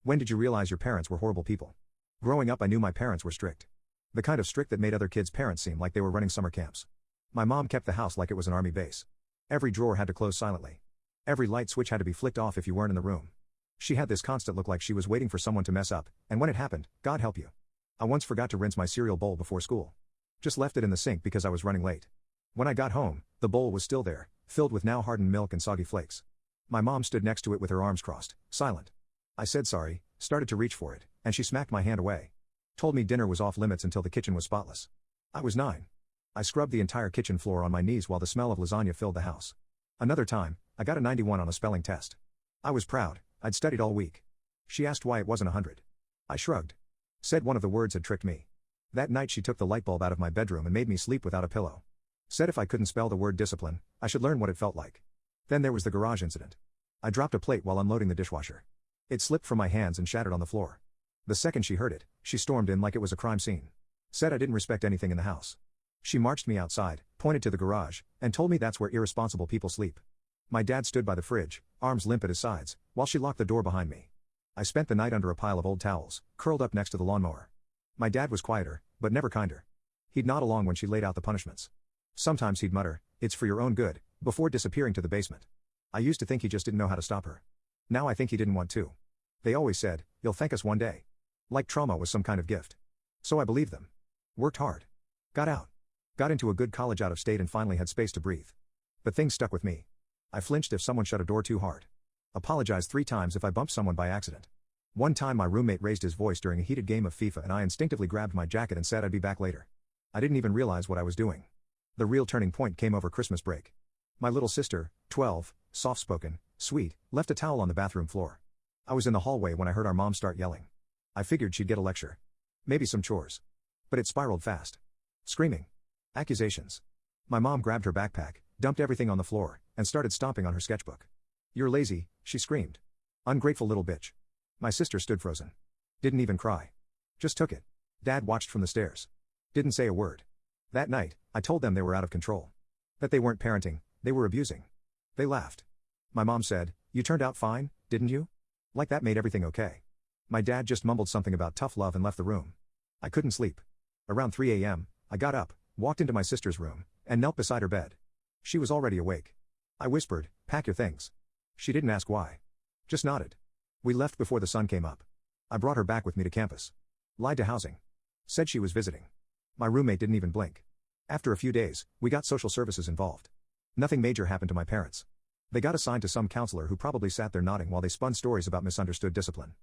When did you realize your parents were horrible people? Growing up, I knew my parents were strict. The kind of strict that made other kids' parents seem like they were running summer camps. My mom kept the house like it was an army base. Every drawer had to close silently. Every light switch had to be flicked off if you weren't in the room. She had this constant look like she was waiting for someone to mess up, and when it happened, God help you. I once forgot to rinse my cereal bowl before school. Just left it in the sink because I was running late. When I got home, the bowl was still there, filled with now hardened milk and soggy flakes. My mom stood next to it with her arms crossed, silent. I said sorry, started to reach for it, and she smacked my hand away. Told me dinner was off limits until the kitchen was spotless. I was 9. I scrubbed the entire kitchen floor on my knees while the smell of lasagna filled the house. Another time, I got a 91 on a spelling test. I was proud, I'd studied all week. She asked why it wasn't 100. I shrugged. Said one of the words had tricked me. That night she took the light bulb out of my bedroom and made me sleep without a pillow. Said if I couldn't spell the word discipline, I should learn what it felt like. Then there was the garage incident. I dropped a plate while unloading the dishwasher. It slipped from my hands and shattered on the floor. The second she heard it, she stormed in like it was a crime scene. Said I didn't respect anything in the house. She marched me outside, pointed to the garage, and told me that's where irresponsible people sleep. My dad stood by the fridge, arms limp at his sides, while she locked the door behind me. I spent the night under a pile of old towels, curled up next to the lawnmower. My dad was quieter, but never kinder. He'd nod along when she laid out the punishments. Sometimes he'd mutter, "It's for your own good," before disappearing to the basement. I used to think he just didn't know how to stop her. Now I think he didn't want to. They always said, "You'll thank us one day." Like trauma was some kind of gift. So I believed them. Worked hard. Got out. Got into a good college out of state and finally had space to breathe. But things stuck with me. I flinched if someone shut a door too hard. Apologized 3 times if I bumped someone by accident. One time my roommate raised his voice during a heated game of FIFA and I instinctively grabbed my jacket and said I'd be back later. I didn't even realize what I was doing. The real turning point came over Christmas break. My little sister, 12, soft-spoken, sweet, left a towel on the bathroom floor. I was in the hallway when I heard our mom start yelling. I figured she'd get a lecture. Maybe some chores. But it spiraled fast. Screaming. Accusations. My mom grabbed her backpack, dumped everything on the floor, and started stomping on her sketchbook. "You're lazy," she screamed. "Ungrateful little bitch." My sister stood frozen. Didn't even cry. Just took it. Dad watched from the stairs. Didn't say a word. That night, I told them they were out of control. That they weren't parenting, they were abusing. They laughed. My mom said, "You turned out fine, didn't you?" Like that made everything okay. My dad just mumbled something about tough love and left the room. I couldn't sleep. Around 3 a.m., I got up, walked into my sister's room, and knelt beside her bed. She was already awake. I whispered, "Pack your things." She didn't ask why. Just nodded. We left before the sun came up. I brought her back with me to campus. Lied to housing. Said she was visiting. My roommate didn't even blink. After a few days, we got social services involved. Nothing major happened to my parents. They got assigned to some counselor who probably sat there nodding while they spun stories about misunderstood discipline.